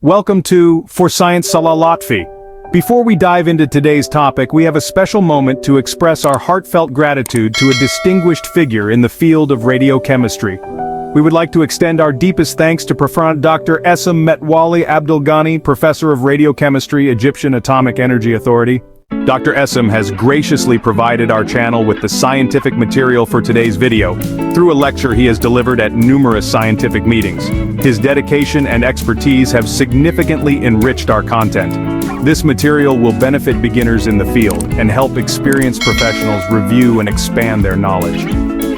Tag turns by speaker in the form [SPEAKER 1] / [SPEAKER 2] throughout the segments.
[SPEAKER 1] Welcome to For Science Salah Lotfy. Before we dive into today's topic, we have a special moment to express our heartfelt gratitude to a distinguished figure in the field of radiochemistry. We would like to extend our deepest thanks to Prof. Dr. Essam Metwally Abdel-Ghany, Professor of Radiochemistry, Egyptian Atomic Energy Authority. Dr. Essam has graciously provided our channel with the scientific material for today's video. Through a lecture he has delivered at numerous scientific meetings. His dedication and expertise have significantly enriched our content. This material will benefit beginners in the field and help experienced professionals review and expand their knowledge.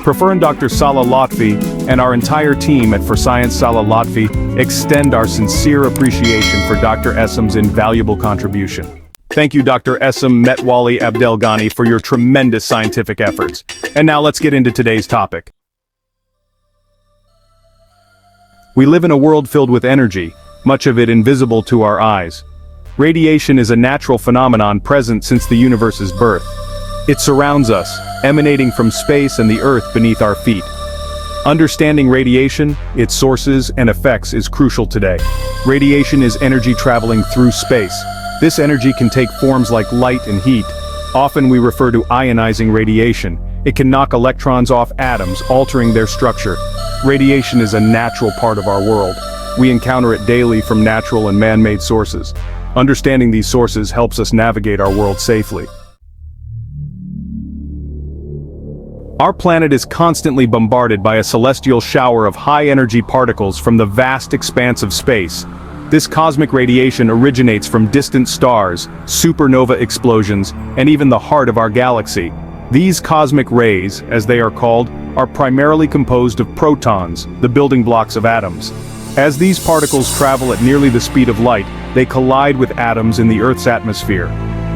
[SPEAKER 1] Prof. Dr. Salah Lotfy and our entire team at For Science Salah Lotfy extend our sincere appreciation for Dr. Essam's invaluable contribution. Thank you, Dr. Essam Metwally Abdel-Ghany, for your tremendous scientific efforts. And now let's get into today's topic. We live in a world filled with energy, much of it invisible to our eyes. Radiation is a natural phenomenon present since the universe's birth. It surrounds us, emanating from space and the earth beneath our feet. Understanding radiation, its sources and effects is crucial today. Radiation is energy traveling through space. This energy can take forms like light and heat. Often we refer to ionizing radiation. It can knock electrons off atoms, altering their structure. Radiation is a natural part of our world. We encounter it daily from natural and man-made sources. Understanding these sources helps us navigate our world safely. Our planet is constantly bombarded by a celestial shower of high-energy particles from the vast expanse of space. This cosmic radiation originates from distant stars, supernova explosions, and even the heart of our galaxy. These cosmic rays, as they are called, are primarily composed of protons, the building blocks of atoms. As these particles travel at nearly the speed of light, they collide with atoms in the Earth's atmosphere.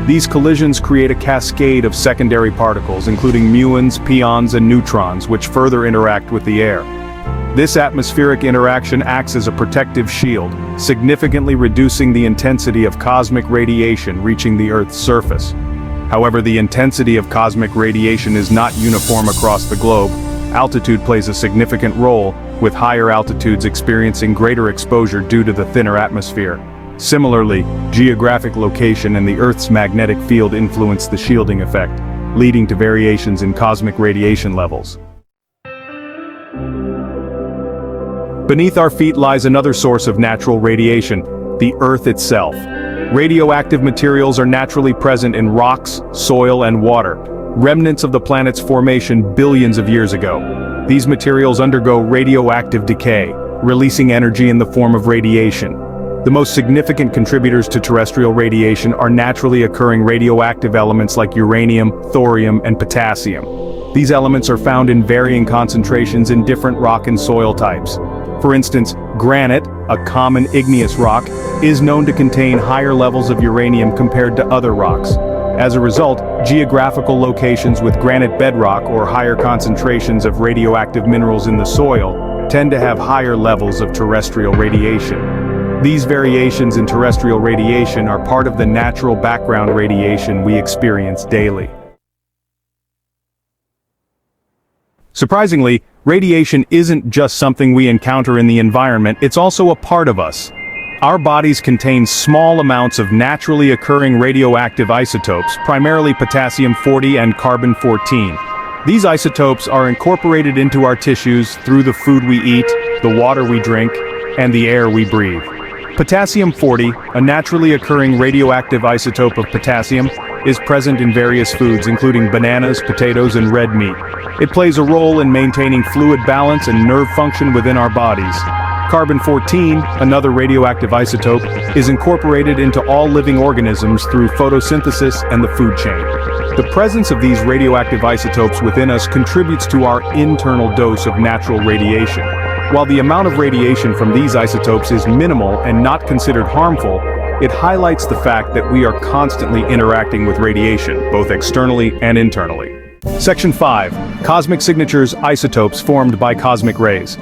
[SPEAKER 1] These collisions create a cascade of secondary particles, including muons, pions, and neutrons, which further interact with the air. This atmospheric interaction acts as a protective shield, significantly reducing the intensity of cosmic radiation reaching the Earth's surface. However, the intensity of cosmic radiation is not uniform across the globe. Altitude plays a significant role, with higher altitudes experiencing greater exposure due to the thinner atmosphere. Similarly, geographic location and the Earth's magnetic field influence the shielding effect, leading to variations in cosmic radiation levels. Beneath our feet lies another source of natural radiation, the Earth itself. Radioactive materials are naturally present in rocks, soil, and water, remnants of the planet's formation billions of years ago. These materials undergo radioactive decay, releasing energy in the form of radiation. The most significant contributors to terrestrial radiation are naturally occurring radioactive elements like uranium, thorium, and potassium. These elements are found in varying concentrations in different rock and soil types. For instance, granite, a common igneous rock, is known to contain higher levels of uranium compared to other rocks. As a result, geographical locations with granite bedrock or higher concentrations of radioactive minerals in the soil tend to have higher levels of terrestrial radiation. These variations in terrestrial radiation are part of the natural background radiation we experience daily. Surprisingly, radiation isn't just something we encounter in the environment, it's also a part of us. Our bodies contain small amounts of naturally occurring radioactive isotopes, primarily potassium-40 and carbon-14. These isotopes are incorporated into our tissues through the food we eat, the water we drink, and the air we breathe. Potassium-40, a naturally occurring radioactive isotope of potassium, is present in various foods including bananas, potatoes, and red meat. It plays a role in maintaining fluid balance and nerve function within our bodies. Carbon-14, another radioactive isotope, is incorporated into all living organisms through photosynthesis and the food chain. The presence of these radioactive isotopes within us contributes to our internal dose of natural radiation. While the amount of radiation from these isotopes is minimal and not considered harmful, it highlights the fact that we are constantly interacting with radiation, both externally and internally. Section 5. Cosmic signatures, isotopes formed by cosmic rays.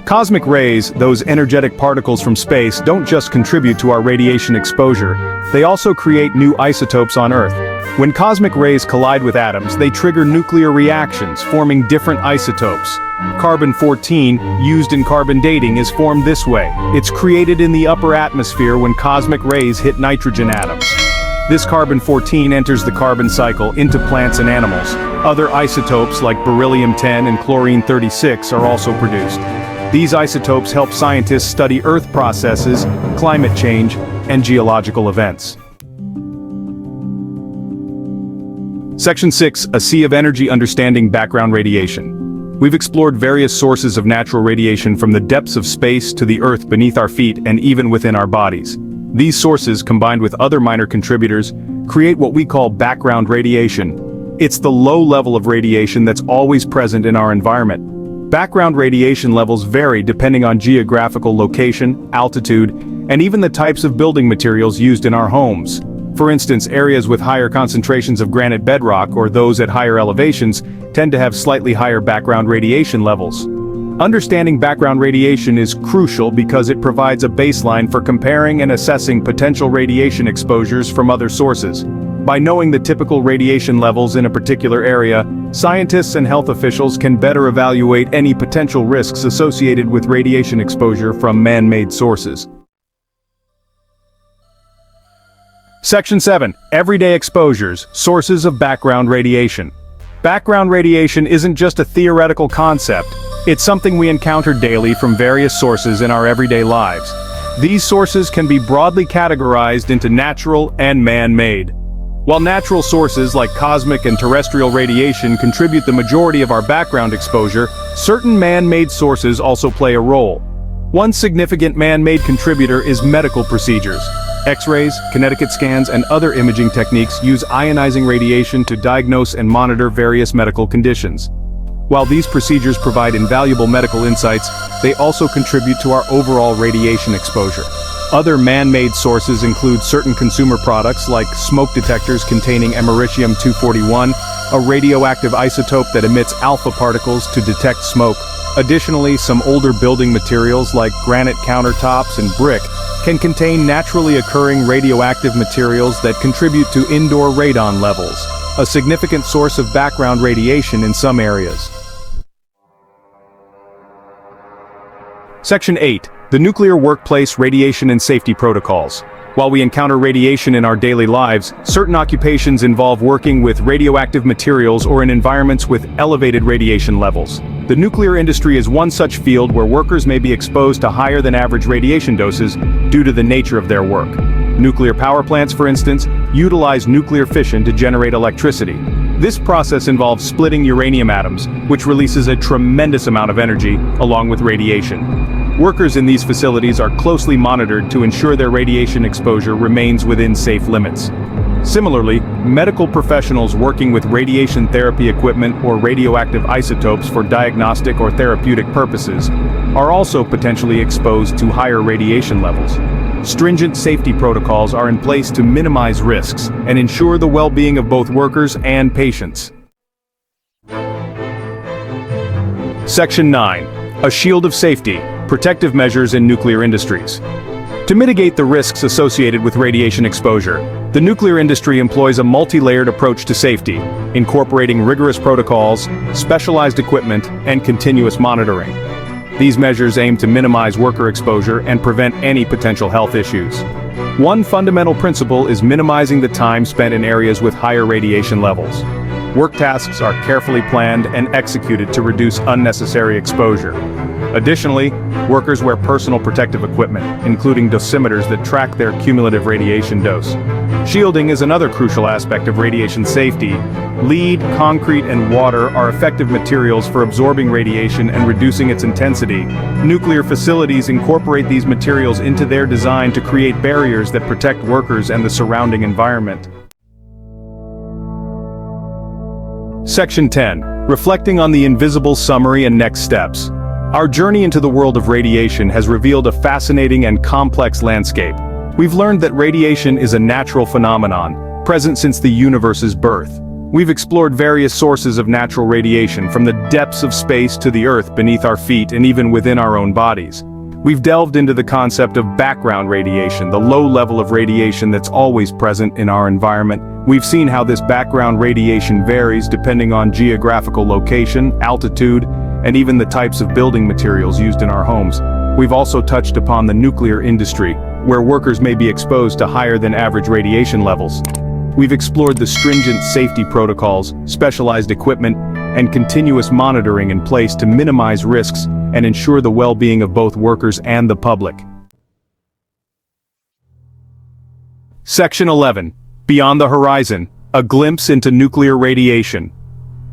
[SPEAKER 1] Cosmic rays, those energetic particles from space, don't just contribute to our radiation exposure, they also create new isotopes on Earth. When cosmic rays collide with atoms, they trigger nuclear reactions, forming different isotopes. Carbon-14, used in carbon dating, is formed this way. It's created in the upper atmosphere when cosmic rays hit nitrogen atoms. This carbon-14 enters the carbon cycle into plants and animals. Other isotopes like beryllium-10 and chlorine-36 are also produced. These isotopes help scientists study Earth processes, climate change, and geological events. Section 6, a sea of energy understanding background radiation. We've explored various sources of natural radiation from the depths of space to the Earth beneath our feet and even within our bodies. These sources, combined with other minor contributors, create what we call background radiation. It's the low level of radiation that's always present in our environment. Background radiation levels vary depending on geographical location, altitude, and even the types of building materials used in our homes. For instance, areas with higher concentrations of granite bedrock or those at higher elevations tend to have slightly higher background radiation levels. Understanding background radiation is crucial because it provides a baseline for comparing and assessing potential radiation exposures from other sources. By knowing the typical radiation levels in a particular area, scientists and health officials can better evaluate any potential risks associated with radiation exposure from man-made sources. Section 7. Everyday exposures, sources of background radiation. Background radiation isn't just a theoretical concept, it's something we encounter daily from various sources in our everyday lives. These sources can be broadly categorized into natural and man-made. While natural sources like cosmic and terrestrial radiation contribute the majority of our background exposure, certain man-made sources also play a role. One significant man-made contributor is medical procedures. X-rays, kinetic scans, and other imaging techniques use ionizing radiation to diagnose and monitor various medical conditions. While these procedures provide invaluable medical insights, they also contribute to our overall radiation exposure. Other man-made sources include certain consumer products like smoke detectors containing americium-241, a radioactive isotope that emits alpha particles to detect smoke. Additionally, some older building materials like granite countertops and brick can contain naturally occurring radioactive materials that contribute to indoor radon levels, a significant source of background radiation in some areas. Section 8. The Nuclear Workplace Radiation and Safety Protocols. While we encounter radiation in our daily lives, certain occupations involve working with radioactive materials or in environments with elevated radiation levels. The nuclear industry is one such field where workers may be exposed to higher than average radiation doses due to the nature of their work. Nuclear power plants, for instance, utilize nuclear fission to generate electricity. This process involves splitting uranium atoms, which releases a tremendous amount of energy, along with radiation. Workers in these facilities are closely monitored to ensure their radiation exposure remains within safe limits. Similarly, medical professionals working with radiation therapy equipment or radioactive isotopes for diagnostic or therapeutic purposes are also potentially exposed to higher radiation levels. Stringent safety protocols are in place to minimize risks and ensure the well-being of both workers and patients. Section 9. A shield of safety, protective measures in nuclear industries. To mitigate the risks associated with radiation exposure, the nuclear industry employs a multi-layered approach to safety, incorporating rigorous protocols, specialized equipment, and continuous monitoring. These measures aim to minimize worker exposure and prevent any potential health issues. One fundamental principle is minimizing the time spent in areas with higher radiation levels. Work tasks are carefully planned and executed to reduce unnecessary exposure. Additionally, workers wear personal protective equipment, including dosimeters that track their cumulative radiation dose. Shielding is another crucial aspect of radiation safety. Lead, concrete, and water are effective materials for absorbing radiation and reducing its intensity. Nuclear facilities incorporate these materials into their design to create barriers that protect workers and the surrounding environment. Section 10. Reflecting on the invisible summary and next steps. Our journey into the world of radiation has revealed a fascinating and complex landscape. We've learned that radiation is a natural phenomenon, present since the universe's birth. We've explored various sources of natural radiation, from the depths of space to the Earth beneath our feet and even within our own bodies. We've delved into the concept of background radiation, the low level of radiation that's always present in our environment. We've seen how this background radiation varies depending on geographical location, altitude, and even the types of building materials used in our homes. We've also touched upon the nuclear industry, where workers may be exposed to higher than average radiation levels. We've explored the stringent safety protocols, specialized equipment, and continuous monitoring in place to minimize risks and ensure the well-being of both workers and the public. Section 11. Beyond the Horizon, a glimpse into nuclear radiation.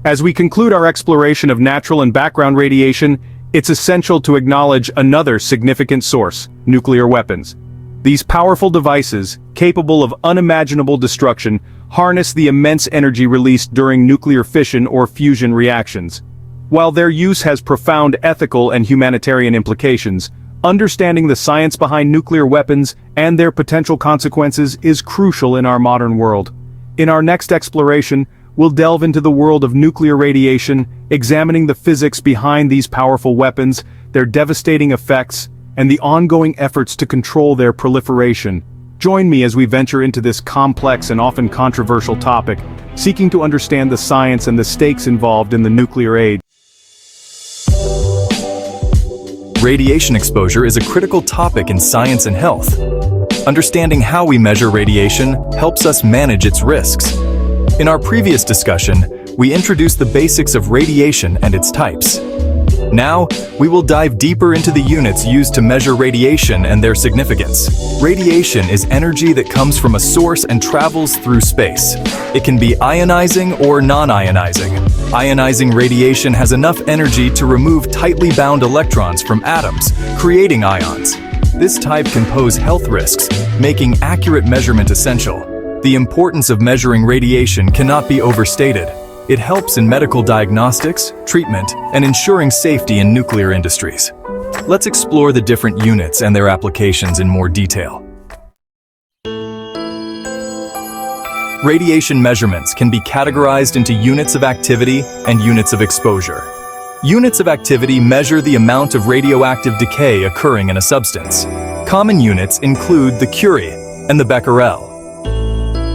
[SPEAKER 1] As we conclude our exploration of natural and background radiation, it's essential to acknowledge another significant source: nuclear weapons. These powerful devices, capable of unimaginable destruction, harness the immense energy released during nuclear fission or fusion reactions. While their use has profound ethical and humanitarian implications, understanding the science behind nuclear weapons and their potential consequences is crucial in our modern world. In our next exploration, we'll delve into the world of nuclear radiation, examining the physics behind these powerful weapons, their devastating effects, and the ongoing efforts to control their proliferation. Join me as we venture into this complex and often controversial topic, seeking to understand the science and the stakes involved in the nuclear age.
[SPEAKER 2] Radiation exposure is a critical topic in science and health. Understanding how we measure radiation helps us manage its risks. In our previous discussion, we introduced the basics of radiation and its types. Now, we will dive deeper into the units used to measure radiation and their significance. Radiation is energy that comes from a source and travels through space. It can be ionizing or non-ionizing. Ionizing radiation has enough energy to remove tightly bound electrons from atoms, creating ions. This type can pose health risks, making accurate measurement essential. The importance of measuring radiation cannot be overstated. It helps in medical diagnostics, treatment, and ensuring safety in nuclear industries. Let's explore the different units and their applications in more detail. Radiation measurements can be categorized into units of activity and units of exposure. Units of activity measure the amount of radioactive decay occurring in a substance. Common units include the Curie and the becquerel.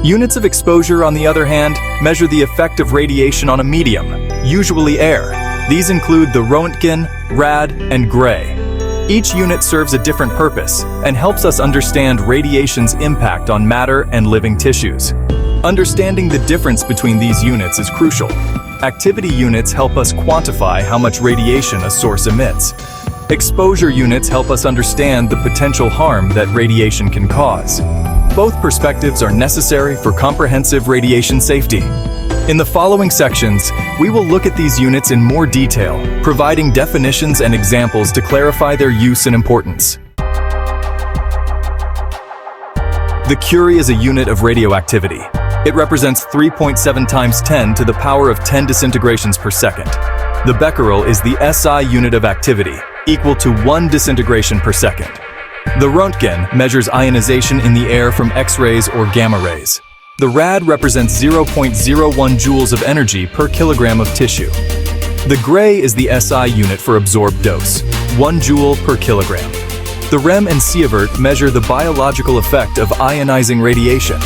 [SPEAKER 2] Units of exposure, on the other hand, measure the effect of radiation on a medium, usually air. These include the Roentgen, Rad, and Gray. Each unit serves a different purpose and helps us understand radiation's impact on matter and living tissues. Understanding the difference between these units is crucial. Activity units help us quantify how much radiation a source emits. Exposure units help us understand the potential harm that radiation can cause. Both perspectives are necessary for comprehensive radiation safety. In the following sections, we will look at these units in more detail, providing definitions and examples to clarify their use and importance. The Curie is a unit of radioactivity. It represents 3.7 times 10 to the power of 10 disintegrations per second. The becquerel is the SI unit of activity, equal to 1 disintegration per second. The Roentgen measures ionization in the air from X-rays or gamma rays. The Rad represents 0.01 joules of energy per kilogram of tissue. The Gray is the SI unit for absorbed dose, 1 joule per kilogram. The Rem and sievert measure the biological effect of ionizing radiation.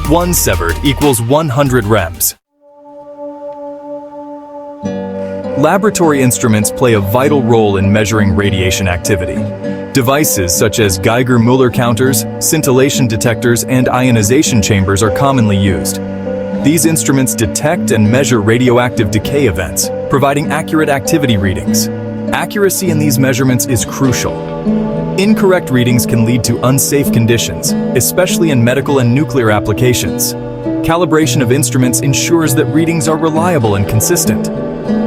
[SPEAKER 2] 1 sievert equals 100 rems. Laboratory instruments play a vital role in measuring radiation activity. Devices such as Geiger-Müller counters, scintillation detectors, and ionization chambers are commonly used. These instruments detect and measure radioactive decay events, providing accurate activity readings. Accuracy in these measurements is crucial. Incorrect readings can lead to unsafe conditions, especially in medical and nuclear applications. Calibration of instruments ensures that readings are reliable and consistent.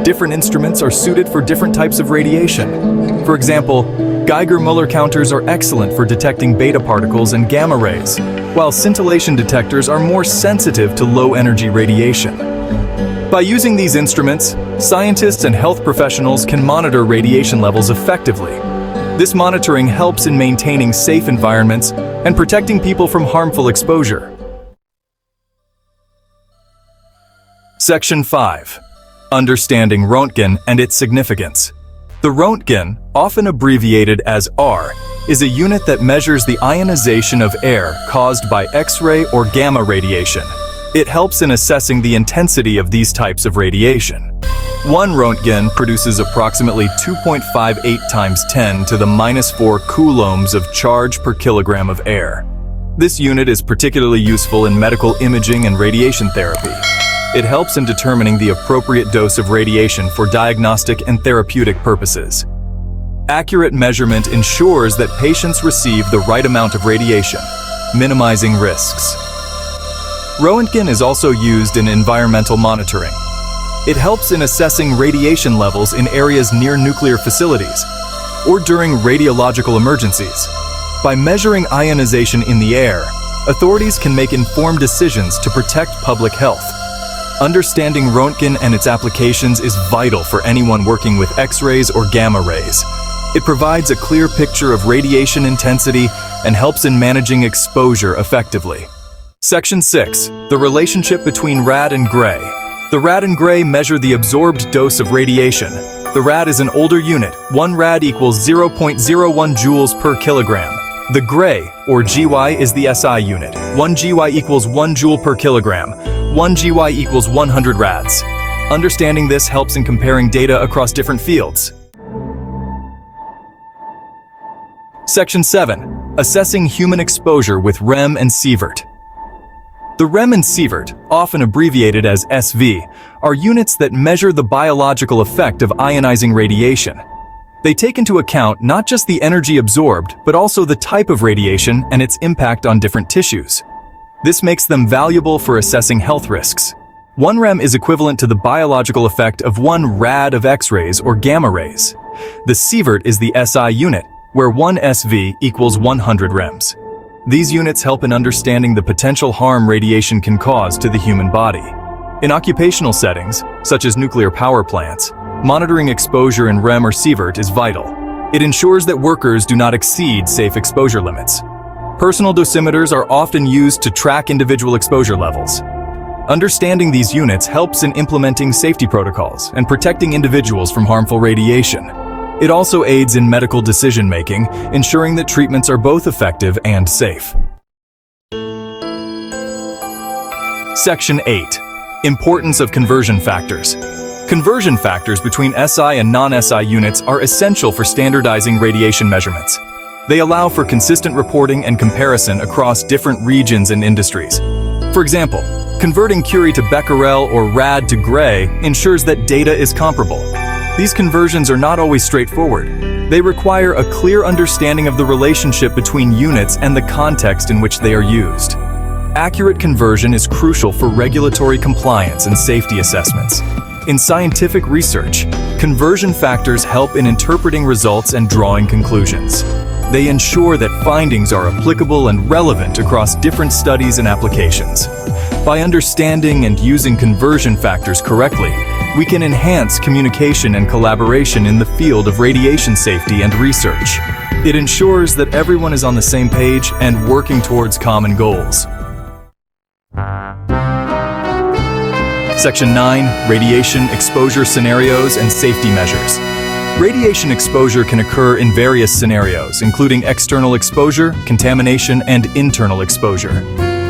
[SPEAKER 2] Different instruments are suited for different types of radiation. For example, Geiger-Müller counters are excellent for detecting beta particles and gamma rays, while scintillation detectors are more sensitive to low-energy radiation. By using these instruments, scientists and health professionals can monitor radiation levels effectively. This monitoring helps in maintaining safe environments and protecting people from harmful exposure. Section 5. Understanding Roentgen and its significance. The Roentgen, often abbreviated as R, is a unit that measures the ionization of air caused by X-ray or gamma radiation. It helps in assessing the intensity of these types of radiation. One Roentgen produces approximately 2.58 times 10 to the -4 coulombs of charge per kilogram of air. This unit is particularly useful in medical imaging and radiation therapy. It helps in determining the appropriate dose of radiation for diagnostic and therapeutic purposes. Accurate measurement ensures that patients receive the right amount of radiation, minimizing risks. Roentgen is also used in environmental monitoring. It helps in assessing radiation levels in areas near nuclear facilities or during radiological emergencies. By measuring ionization in the air, authorities can make informed decisions to protect public health. Understanding Roentgen and its applications is vital for anyone working with X-rays or gamma rays. It provides a clear picture of radiation intensity and helps in managing exposure effectively. Section 6. The relationship between rad and gray. The rad and gray measure the absorbed dose of radiation. The rad is an older unit. 1 rad equals 0.01 joules per kilogram. The gray, or GY, is the SI unit. 1 GY equals 1 joule per kilogram. 1 GY equals 100 rads. Understanding this helps in comparing data across different fields. Section 7. Assessing human exposure with REM and sievert. The REM and sievert, often abbreviated as SV, are units that measure the biological effect of ionizing radiation. They take into account not just the energy absorbed, but also the type of radiation and its impact on different tissues. This makes them valuable for assessing health risks. 1 REM is equivalent to the biological effect of 1 rad of X-rays or gamma rays. The sievert is the SI unit, where 1 SV equals 100 REMs. These units help in understanding the potential harm radiation can cause to the human body. In occupational settings, such as nuclear power plants, monitoring exposure in REM or sievert is vital. It ensures that workers do not exceed safe exposure limits. Personal dosimeters are often used to track individual exposure levels. Understanding these units helps in implementing safety protocols and protecting individuals from harmful radiation. It also aids in medical decision-making, ensuring that treatments are both effective and safe. Section 8. Importance of conversion factors. Conversion factors between SI and non-SI units are essential for standardizing radiation measurements. They allow for consistent reporting and comparison across different regions and industries. For example, converting Curie to Becquerel or rad to gray ensures that data is comparable. These conversions are not always straightforward. They require a clear understanding of the relationship between units and the context in which they are used. Accurate conversion is crucial for regulatory compliance and safety assessments. In scientific research, conversion factors help in interpreting results and drawing conclusions. They ensure that findings are applicable and relevant across different studies and applications. By understanding and using conversion factors correctly, we can enhance communication and collaboration in the field of radiation safety and research. It ensures that everyone is on the same page and working towards common goals. Section 9. Radiation exposure scenarios and safety measures. Radiation exposure can occur in various scenarios, including external exposure, contamination, and internal exposure.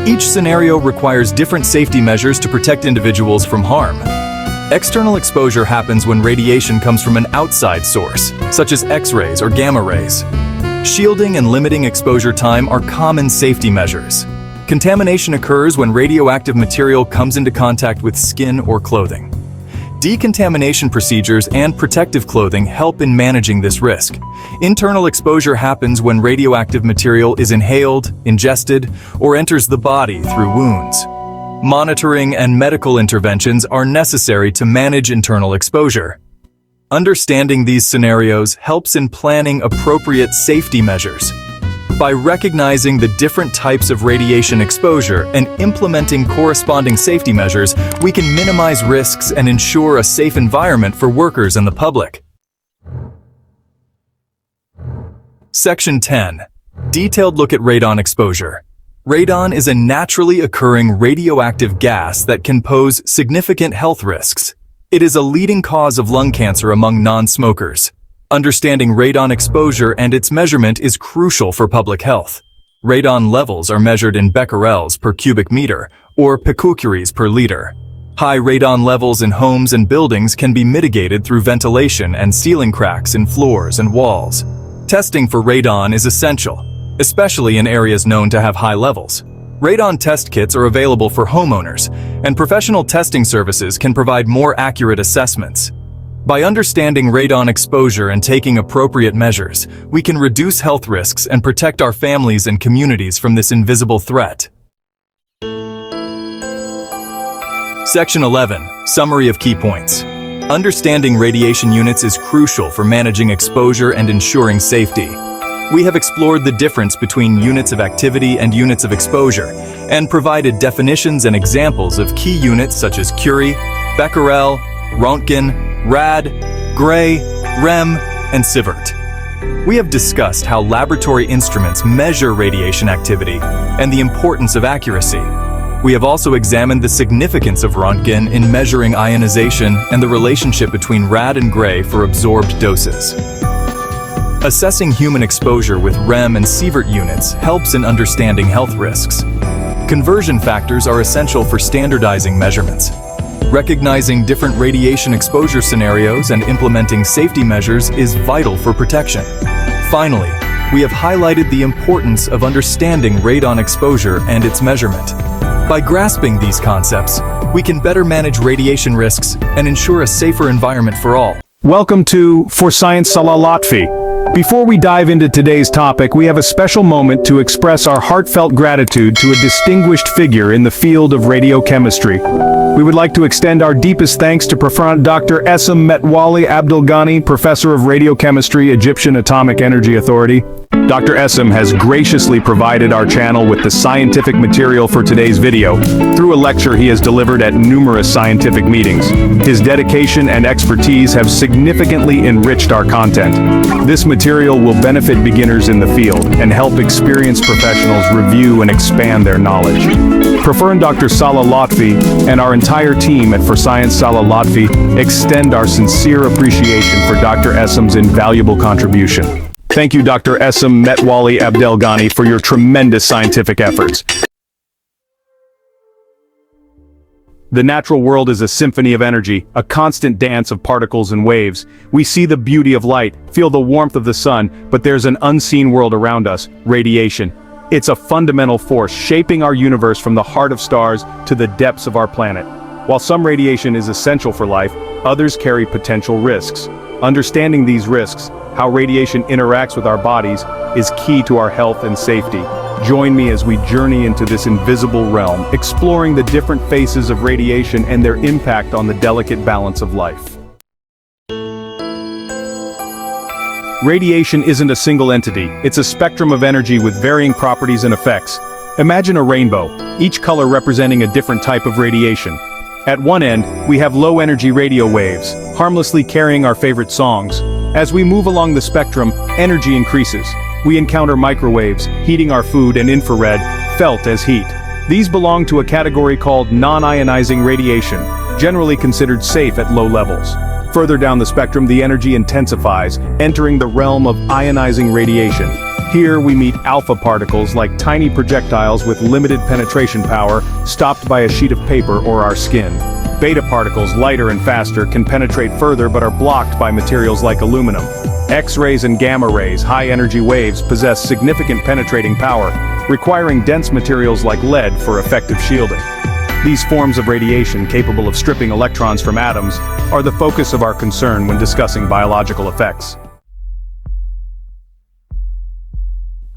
[SPEAKER 2] Each scenario requires different safety measures to protect individuals from harm. External exposure happens when radiation comes from an outside source, such as X-rays or gamma rays. Shielding and limiting exposure time are common safety measures. Contamination occurs when radioactive material comes into contact with skin or clothing. Decontamination procedures and protective clothing help in managing this risk. Internal exposure happens when radioactive material is inhaled, ingested, or enters the body through wounds. Monitoring and medical interventions are necessary to manage internal exposure. Understanding these scenarios helps in planning appropriate safety measures. By recognizing the different types of radiation exposure and implementing corresponding safety measures, we can minimize risks and ensure a safe environment for workers and the public. Section 10. Detailed look at radon exposure. Radon is a naturally occurring radioactive gas that can pose significant health risks. It is a leading cause of lung cancer among non-smokers. Understanding radon exposure and its measurement is crucial for public health. Radon levels are measured in becquerels per cubic meter, or picocuries per liter. High radon levels in homes and buildings can be mitigated through ventilation and sealing cracks in floors and walls. Testing for radon is essential, especially in areas known to have high levels. Radon test kits are available for homeowners, and professional testing services can provide more accurate assessments. By understanding radon exposure and taking appropriate measures, we can reduce health risks and protect our families and communities from this invisible threat. Section 11. Summary of key points. Understanding radiation units is crucial for managing exposure and ensuring safety. We have explored the difference between units of activity and units of exposure, and provided definitions and examples of key units such as Curie, becquerel, Roentgen, rad, Gray, rem, and sievert. We have discussed how laboratory instruments measure radiation activity and the importance of accuracy. We have also examined the significance of Roentgen in measuring ionization and the relationship between rad and Gray for absorbed doses. Assessing human exposure with rem and sievert units helps in understanding health risks. Conversion factors are essential for standardizing measurements. Recognizing different radiation exposure scenarios and implementing safety measures is vital for protection. Finally, we have highlighted the importance of understanding radon exposure and its measurement. By grasping these concepts, we can better manage radiation risks and ensure a safer environment for all.
[SPEAKER 1] Welcome to For Science Salah Lotfy. Before we dive into today's topic, we have a special moment to express our heartfelt gratitude to a distinguished figure in the field of radiochemistry. We would like to extend our deepest thanks to Prof. Dr. Essam Metwally Abdel-Ghany, Professor of Radiochemistry, Egyptian Atomic Energy Authority. Dr. Essam has graciously provided our channel with the scientific material for today's video through a lecture he has delivered at numerous scientific meetings. His dedication and expertise have significantly enriched our content. This material will benefit beginners in the field and help experienced professionals review and expand their knowledge. Prof. Dr. Salah Lotfy and our entire team at For Science Salah Lotfy extend our sincere appreciation for Dr. Essam's invaluable contribution. Thank you, Dr. Essam Metwally Abdel-Ghany, for your tremendous scientific efforts. The natural world is a symphony of energy, a constant dance of particles and waves. We see the beauty of light, feel the warmth of the sun, but there's an unseen world around us, radiation. It's a fundamental force shaping our universe from the heart of stars to the depths of our planet. While some radiation is essential for life, others carry potential risks. Understanding these risks, how radiation interacts with our bodies, is key to our health and safety. Join me as we journey into this invisible realm, exploring the different faces of radiation and their impact on the delicate balance of life. Radiation isn't a single entity, it's a spectrum of energy with varying properties and effects. Imagine a rainbow, each color representing a different type of radiation. At one end, we have low-energy radio waves, harmlessly carrying our favorite songs. As we move along the spectrum, energy increases. We encounter microwaves, heating our food, and infrared, felt as heat. These belong to a category called non-ionizing radiation, generally considered safe at low levels. Further down the spectrum, the energy intensifies, entering the realm of ionizing radiation. Here we meet alpha particles like tiny projectiles with limited penetration power, stopped by a sheet of paper or our skin. Beta particles, lighter and faster, can penetrate further but are blocked by materials like aluminum. X-rays and gamma rays, high-energy waves, possess significant penetrating power, requiring dense materials like lead for effective shielding. These forms of radiation, capable of stripping electrons from atoms, are the focus of our concern when discussing biological effects.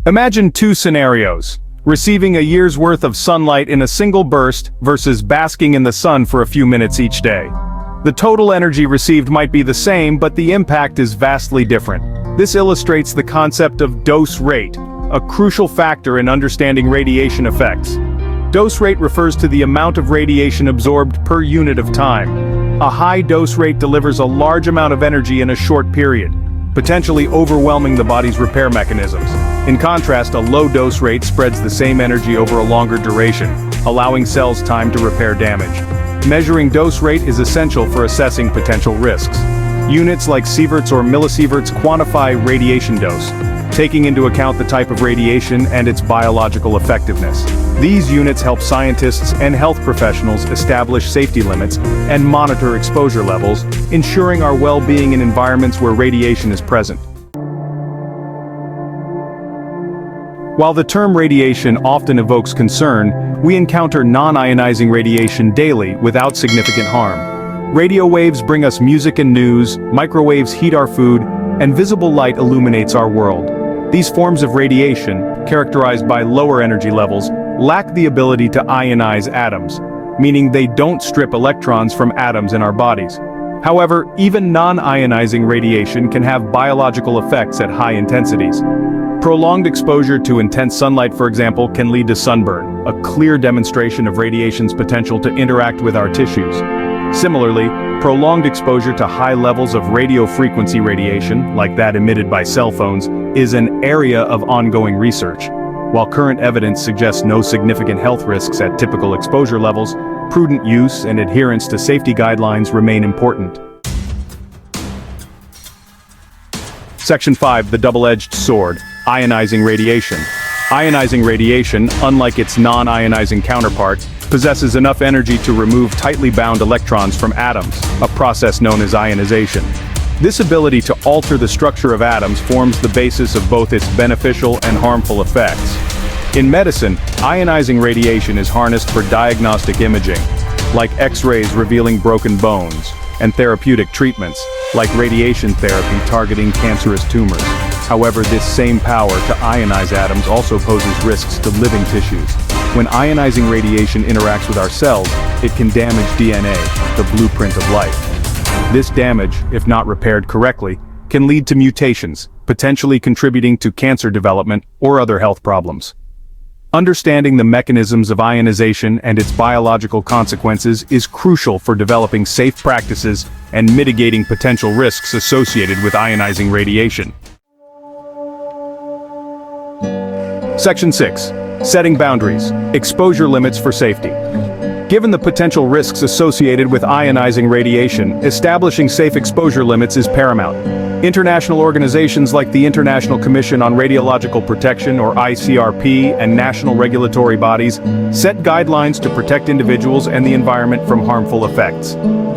[SPEAKER 1] Imagine two scenarios: receiving a year's worth of sunlight in a single burst versus basking in the sun for a few minutes each day. The total energy received might be the same, but the impact is vastly different. This illustrates the concept of dose rate, a crucial factor in understanding radiation effects. Dose rate refers to the amount of radiation absorbed per unit of time. A high dose rate delivers a large amount of energy in a short period, potentially overwhelming the body's repair mechanisms. In contrast, a low dose rate spreads the same energy over a longer duration, allowing cells time to repair damage. Measuring dose rate is essential for assessing potential risks. Units like sieverts or millisieverts quantify radiation dose. taking into account the type of radiation and its biological effectiveness. These units help scientists and health professionals establish safety limits and monitor exposure levels, ensuring our well-being in environments where radiation is present. While the term radiation often evokes concern, we encounter non-ionizing radiation daily without significant harm. Radio waves bring us music and news, microwaves heat our food, and visible light illuminates our world. These forms of radiation, characterized by lower energy levels, lack the ability to ionize atoms, meaning they don't strip electrons from atoms in our bodies. However, even non-ionizing radiation can have biological effects at high intensities. Prolonged exposure to intense sunlight, for example, can lead to sunburn, a clear demonstration of radiation's potential to interact with our tissues. Similarly, prolonged exposure to high levels of radio frequency radiation, like that emitted by cell phones, is an area of ongoing research. While current evidence suggests no significant health risks at typical exposure levels, prudent use and adherence to safety guidelines remain important. Section 5. The double-edged sword. Ionizing radiation. Ionizing radiation, unlike its non-ionizing counterpart, possesses enough energy to remove tightly bound electrons from atoms, a process known as ionization. This ability to alter the structure of atoms forms the basis of both its beneficial and harmful effects. In medicine, ionizing radiation is harnessed for diagnostic imaging, like X-rays revealing broken bones, and therapeutic treatments, like radiation therapy targeting cancerous tumors. However, this same power to ionize atoms also poses risks to living tissues. When ionizing radiation interacts with our cells, it can damage DNA, the blueprint of life. This damage, if not repaired correctly, can lead to mutations, potentially contributing to cancer development or other health problems. Understanding the mechanisms of ionization and its biological consequences is crucial for developing safe practices and mitigating potential risks associated with ionizing radiation. Section 6. Setting boundaries. Exposure limits for safety. Given the potential risks associated with ionizing radiation, establishing safe exposure limits is paramount. International organizations like the International Commission on Radiological Protection, or ICRP, and national regulatory bodies set guidelines to protect individuals and the environment from harmful effects.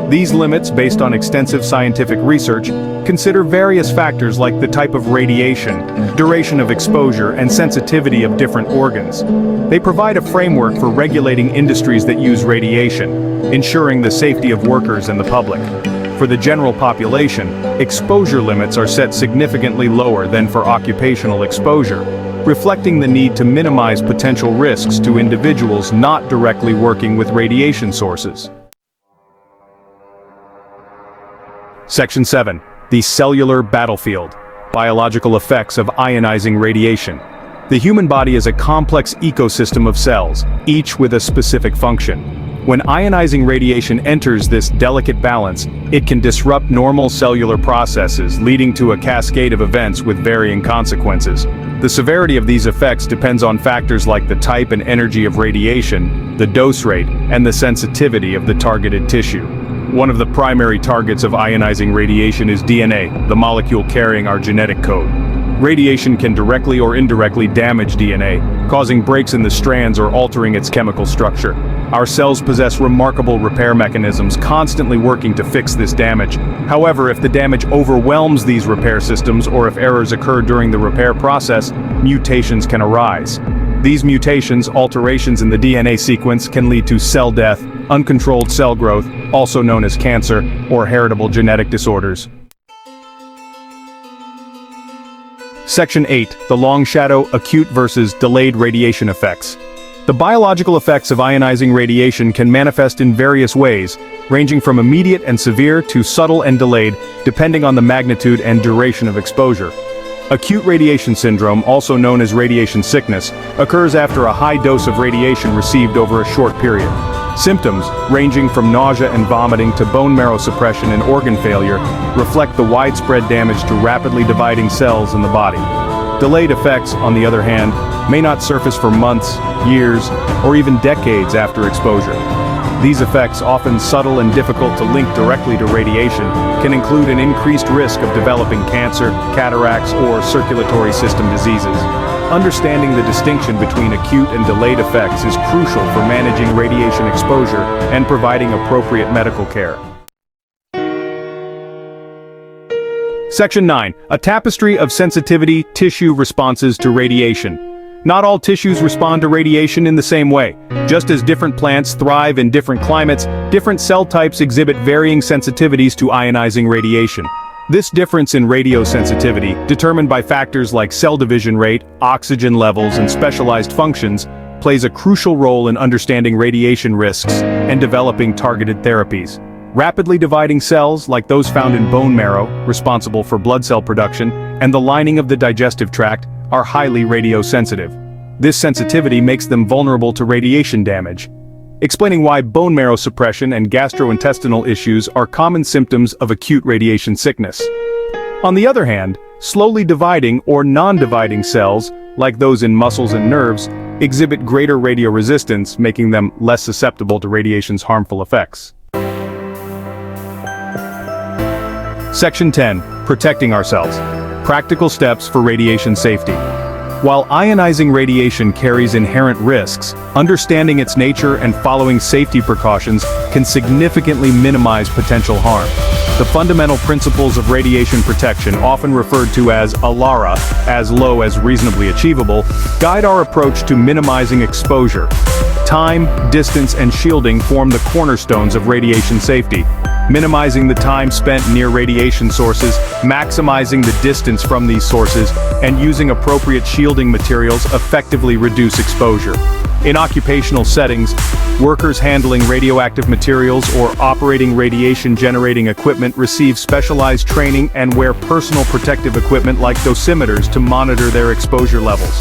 [SPEAKER 1] These limits, based on extensive scientific research, consider various factors like the type of radiation, duration of exposure, and sensitivity of different organs. They provide a framework for regulating industries that use radiation, ensuring the safety of workers and the public. For the general population, exposure limits are set significantly lower than for occupational exposure, reflecting the need to minimize potential risks to individuals not directly working with radiation sources. Section 7. The cellular battlefield. Biological effects of ionizing radiation. The human body is a complex ecosystem of cells, each with a specific function. When ionizing radiation enters this delicate balance, it can disrupt normal cellular processes, leading to a cascade of events with varying consequences. The severity of these effects depends on factors like the type and energy of radiation, the dose rate, and the sensitivity of the targeted tissue. One of the primary targets of ionizing radiation is DNA, the molecule carrying our genetic code. Radiation can directly or indirectly damage DNA, causing breaks in the strands or altering its chemical structure. Our cells possess remarkable repair mechanisms, constantly working to fix this damage. However, if the damage overwhelms these repair systems or if errors occur during the repair process, mutations can arise. These mutations, alterations in the DNA sequence, can lead to cell death, uncontrolled cell growth, also known as cancer, or heritable genetic disorders. Section 8. The long shadow, acute versus delayed radiation effects. The biological effects of ionizing radiation can manifest in various ways, ranging from immediate and severe to subtle and delayed, depending on the magnitude and duration of exposure. Acute radiation syndrome, also known as radiation sickness, occurs after a high dose of radiation received over a short period. Symptoms, ranging from nausea and vomiting to bone marrow suppression and organ failure, reflect the widespread damage to rapidly dividing cells in the body. Delayed effects, on the other hand, may not surface for months, years, or even decades after exposure. These effects, often subtle and difficult to link directly to radiation, can include an increased risk of developing cancer, cataracts, or circulatory system diseases. Understanding the distinction between acute and delayed effects is crucial for managing radiation exposure and providing appropriate medical care. Section 9. A tapestry of sensitivity tissue responses to radiation. Not all tissues respond to radiation in the same way. Just as different plants thrive in different climates, different cell types exhibit varying sensitivities to ionizing radiation. This difference in radiosensitivity, determined by factors like cell division rate, oxygen levels, and specialized functions, plays a crucial role in understanding radiation risks and developing targeted therapies. Rapidly dividing cells, like those found in bone marrow, responsible for blood cell production, and the lining of the digestive tract, are highly radiosensitive. This sensitivity makes them vulnerable to radiation damage, explaining why bone marrow suppression and gastrointestinal issues are common symptoms of acute radiation sickness. On the other hand, slowly dividing or non-dividing cells, like those in muscles and nerves, exhibit greater radioresistance, making them less susceptible to radiation's harmful effects. Section 10. Protecting ourselves. Practical steps for radiation safety. While ionizing radiation carries inherent risks, understanding its nature and following safety precautions can significantly minimize potential harm. The fundamental principles of radiation protection, often referred to as ALARA, as low as reasonably achievable, guide our approach to minimizing exposure. Time, distance, and shielding form the cornerstones of radiation safety. Minimizing the time spent near radiation sources, maximizing the distance from these sources, and using appropriate shielding materials effectively reduce exposure. In occupational settings, workers handling radioactive materials or operating radiation-generating equipment receive specialized training and wear personal protective equipment like dosimeters to monitor their exposure levels.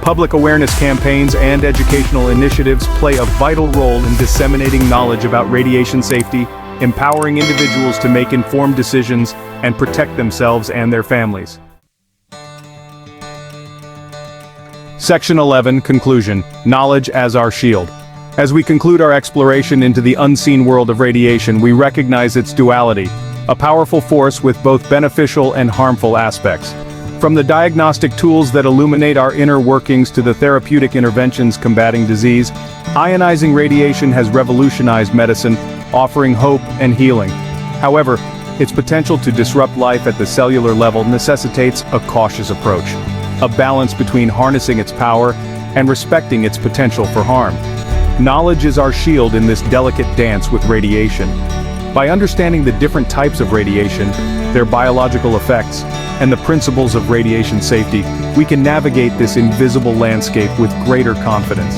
[SPEAKER 1] Public awareness campaigns and educational initiatives play a vital role in disseminating knowledge about radiation safety, empowering individuals to make informed decisions and protect themselves and their families. Section 11. Conclusion. Knowledge as our shield. As we conclude our exploration into the unseen world of radiation, we recognize its duality, a powerful force with both beneficial and harmful aspects. From the diagnostic tools that illuminate our inner workings to the therapeutic interventions combating disease, ionizing radiation has revolutionized medicine, offering hope and healing. However, its potential to disrupt life at the cellular level necessitates a cautious approach, a balance between harnessing its power and respecting its potential for harm. Knowledge is our shield in this delicate dance with radiation. By understanding the different types of radiation, their biological effects, and the principles of radiation safety, we can navigate this invisible landscape with greater confidence.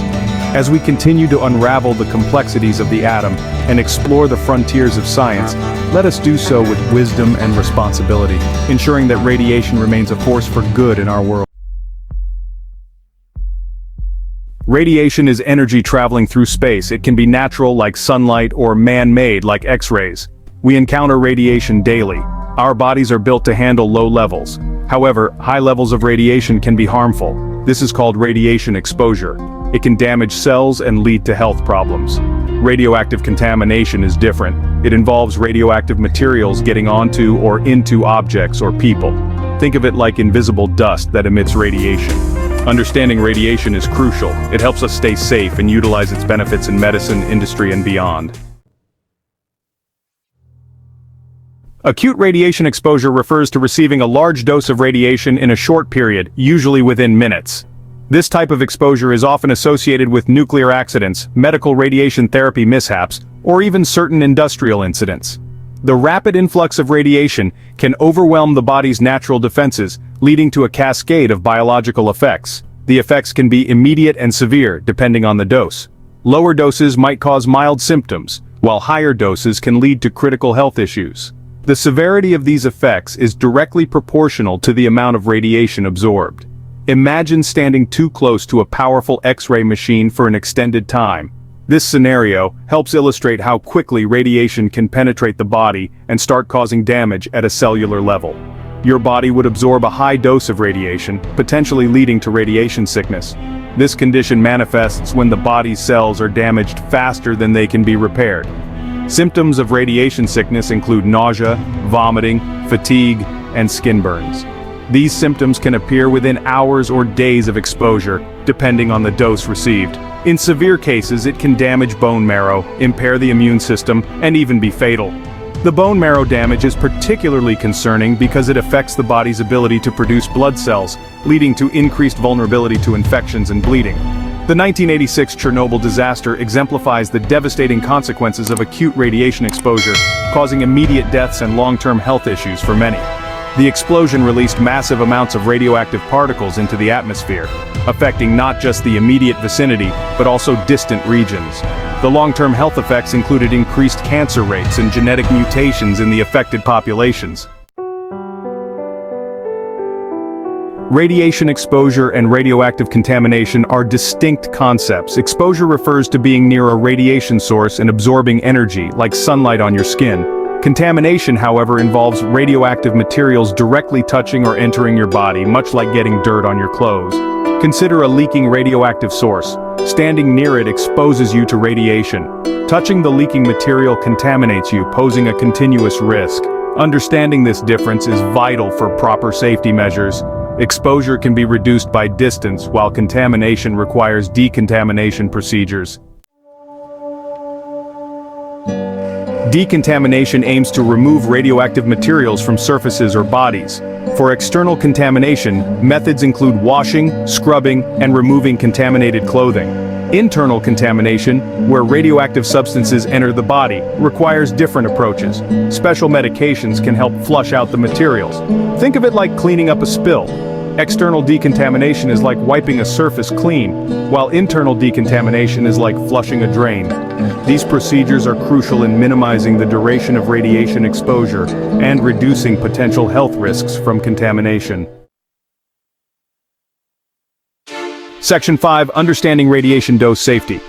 [SPEAKER 1] As we continue to unravel the complexities of the atom and explore the frontiers of science, let us do so with wisdom and responsibility, ensuring that radiation remains a force for good in our world. Radiation is energy traveling through space. It can be natural like sunlight or man-made like X-rays. We encounter radiation daily. Our bodies are built to handle low levels. However, high levels of radiation can be harmful. This is called radiation exposure. It can damage cells and lead to health problems. Radioactive contamination is different. It involves radioactive materials getting onto or into objects or people. Think of it like invisible dust that emits radiation. Understanding radiation is crucial. It helps us stay safe and utilize its benefits in medicine, industry, and beyond. Acute radiation exposure refers to receiving a large dose of radiation in a short period, usually within minutes. This type of exposure is often associated with nuclear accidents, medical radiation therapy mishaps, or even certain industrial incidents. The rapid influx of radiation can overwhelm the body's natural defenses, leading to a cascade of biological effects. The effects can be immediate and severe, depending on the dose. Lower doses might cause mild symptoms, while higher doses can lead to critical health issues. The severity of these effects is directly proportional to the amount of radiation absorbed. Imagine standing too close to a powerful X-ray machine for an extended time. This scenario helps illustrate how quickly radiation can penetrate the body and start causing damage at a cellular level. Your body would absorb a high dose of radiation, potentially leading to radiation sickness. This condition manifests when the body's cells are damaged faster than they can be repaired. Symptoms of radiation sickness include nausea, vomiting, fatigue, and skin burns. These symptoms can appear within hours or days of exposure, depending on the dose received. In severe cases, it can damage bone marrow, impair the immune system, and even be fatal. The bone marrow damage is particularly concerning because it affects the body's ability to produce blood cells, leading to increased vulnerability to infections and bleeding. The 1986 Chernobyl disaster exemplifies the devastating consequences of acute radiation exposure, causing immediate deaths and long-term health issues for many. The explosion released massive amounts of radioactive particles into the atmosphere, affecting not just the immediate vicinity, but also distant regions. The long-term health effects included increased cancer rates and genetic mutations in the affected populations. Radiation exposure and radioactive contamination are distinct concepts. Exposure refers to being near a radiation source and absorbing energy, like sunlight on your skin. Contamination, however, involves radioactive materials directly touching or entering your body, much like getting dirt on your clothes. Consider a leaking radioactive source. Standing near it exposes you to radiation. Touching the leaking material contaminates you, posing a continuous risk. Understanding this difference is vital for proper safety measures. Exposure can be reduced by distance, while contamination requires decontamination procedures. Decontamination aims to remove radioactive materials from surfaces or bodies. For external contamination, methods include washing, scrubbing, and removing contaminated clothing. Internal contamination, where radioactive substances enter the body, requires different approaches. Special medications can help flush out the materials. Think of it like cleaning up a spill. External decontamination is like wiping a surface clean, while internal decontamination is like flushing a drain. These procedures are crucial in minimizing the duration of radiation exposure and reducing potential health risks from contamination. Section 5. Understanding radiation dose safety.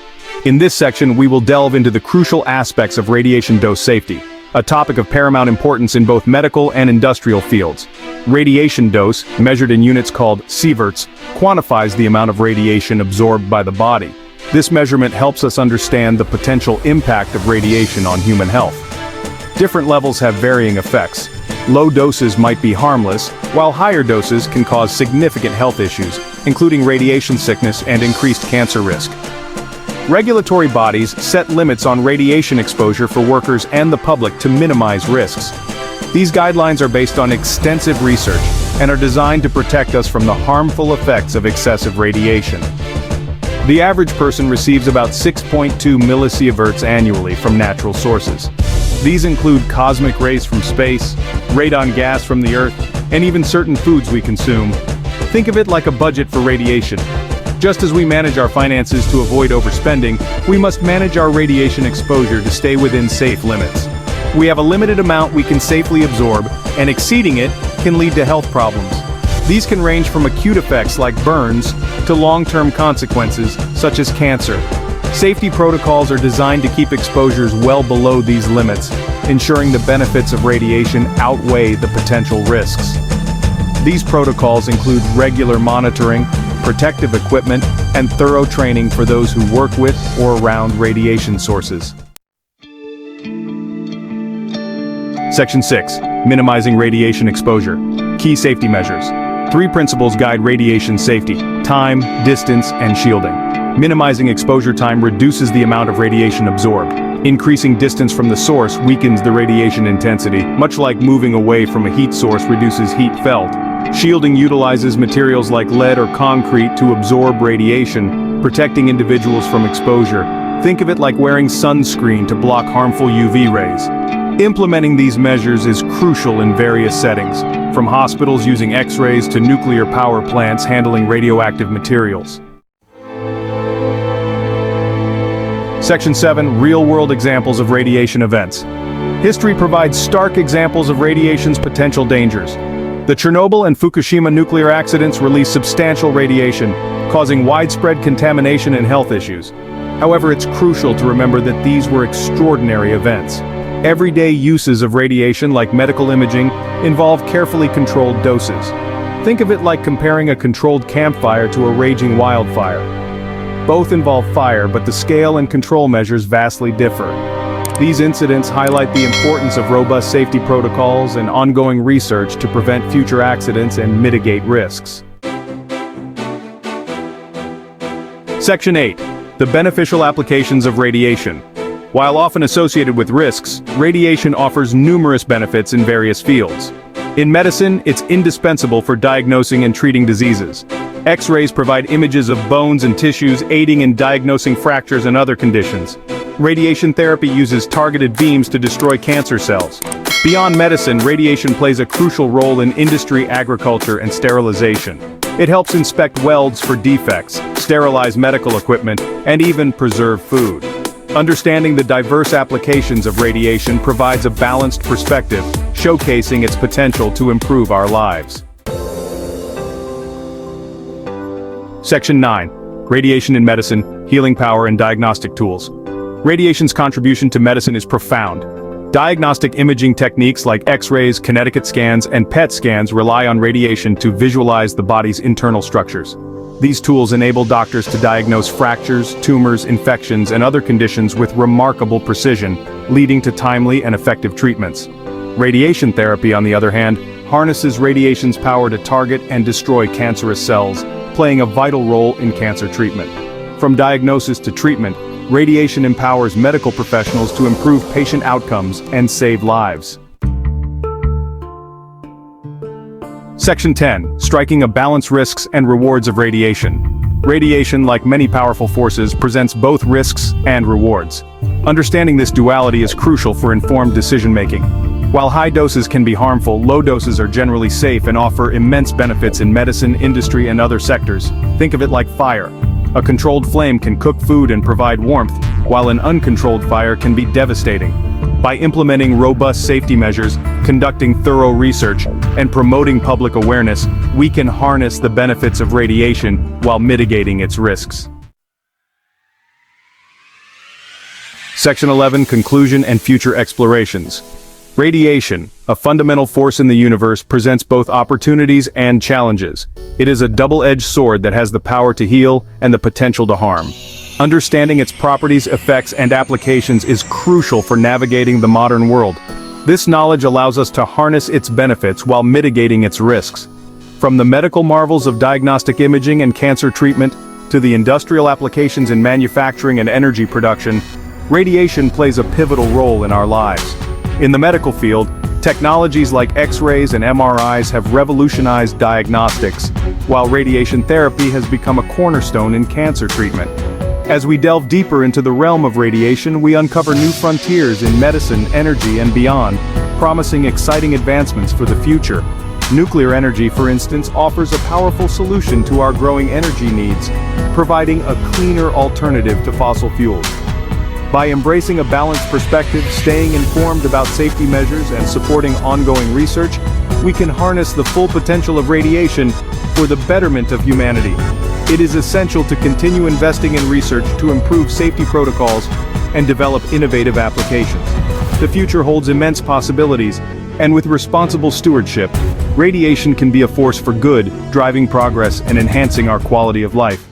[SPEAKER 1] In this section, we will delve into the crucial aspects of radiation dose safety, a topic of paramount importance in both medical and industrial fields. Radiation dose, measured in units called sieverts, quantifies the amount of radiation absorbed by the body. This measurement helps us understand the potential impact of radiation on human health. Different levels have varying effects. Low doses might be harmless, while higher doses can cause significant health issues, including radiation sickness and increased cancer risk. Regulatory bodies set limits on radiation exposure for workers and the public to minimize risks. These guidelines are based on extensive research and are designed to protect us from the harmful effects of excessive radiation. The average person receives about 6.2 millisieverts annually from natural sources. These include cosmic rays from space, radon gas from the Earth, and even certain foods we consume. Think of it like a budget for radiation. Just as we manage our finances to avoid overspending, we must manage our radiation exposure to stay within safe limits. We have a limited amount we can safely absorb, and exceeding it can lead to health problems. These can range from acute effects like burns to long-term consequences such as cancer. Safety protocols are designed to keep exposures well below these limits, ensuring the benefits of radiation outweigh the potential risks. These protocols include regular monitoring, protective equipment, and thorough training for those who work with or around radiation sources. Section 6. Minimizing radiation exposure. Key safety measures. 3 principles guide radiation safety: time, distance, and shielding. Minimizing exposure time reduces the amount of radiation absorbed. Increasing distance from the source weakens the radiation intensity, much like moving away from a heat source reduces heat felt. Shielding utilizes materials like lead or concrete to absorb radiation, protecting individuals from exposure. Think of it like wearing sunscreen to block harmful UV rays. Implementing these measures is crucial in various settings, from hospitals using X-rays to nuclear power plants handling radioactive materials. Section 7. Real-world examples of radiation events. History provides stark examples of radiation's potential dangers. The Chernobyl and Fukushima nuclear accidents released substantial radiation, causing widespread contamination and health issues. However, it's crucial to remember that these were extraordinary events. Everyday uses of radiation, like medical imaging, involve carefully controlled doses. Think of it like comparing a controlled campfire to a raging wildfire. Both involve fire, but the scale and control measures vastly differ. These incidents highlight the importance of robust safety protocols and ongoing research to prevent future accidents and mitigate risks. Section 8. The beneficial applications of radiation. While often associated with risks, radiation offers numerous benefits in various fields. In medicine, it's indispensable for diagnosing and treating diseases. X-rays provide images of bones and tissues, aiding in diagnosing fractures and other conditions. Radiation therapy uses targeted beams to destroy cancer cells. Beyond medicine, radiation plays a crucial role in industry, agriculture, and sterilization. It helps inspect welds for defects, sterilize medical equipment, and even preserve food. Understanding the diverse applications of radiation provides a balanced perspective, showcasing its potential to improve our lives. Section 9. Radiation in medicine, healing power and diagnostic tools. Radiation's contribution to medicine is profound. Diagnostic imaging techniques like X-rays, kinetic scans, and PET scans rely on radiation to visualize the body's internal structures. These tools enable doctors to diagnose fractures, tumors, infections, and other conditions with remarkable precision, leading to timely and effective treatments. Radiation therapy, on the other hand, harnesses radiation's power to target and destroy cancerous cells, playing a vital role in cancer treatment. From diagnosis to treatment, radiation empowers medical professionals to improve patient outcomes and save lives. Section 10. Striking a balance: risks and rewards of radiation. Radiation, like many powerful forces, presents both risks and rewards. Understanding this duality is crucial for informed decision-making. While high doses can be harmful, low doses are generally safe and offer immense benefits in medicine, industry, and other sectors. Think of it like fire. A controlled flame can cook food and provide warmth, while an uncontrolled fire can be devastating. By implementing robust safety measures, conducting thorough research, and promoting public awareness, we can harness the benefits of radiation while mitigating its risks. Section 11. Conclusion and future explorations. Radiation, a fundamental force in the universe, presents both opportunities and challenges. It is a double-edged sword that has the power to heal and the potential to harm. Understanding its properties, effects, and applications is crucial for navigating the modern world. This knowledge allows us to harness its benefits while mitigating its risks. From the medical marvels of diagnostic imaging and cancer treatment, to the industrial applications in manufacturing and energy production, radiation plays a pivotal role in our lives. In the medical field, technologies like X-rays and MRIs have revolutionized diagnostics, while radiation therapy has become a cornerstone in cancer treatment. As we delve deeper into the realm of radiation, we uncover new frontiers in medicine, energy, and beyond, promising exciting advancements for the future. Nuclear energy, for instance, offers a powerful solution to our growing energy needs, providing a cleaner alternative to fossil fuels. By embracing a balanced perspective, staying informed about safety measures, and supporting ongoing research, we can harness the full potential of radiation for the betterment of humanity. It is essential to continue investing in research to improve safety protocols and develop innovative applications. The future holds immense possibilities, and with responsible stewardship, radiation can be a force for good, driving progress and enhancing our quality of life.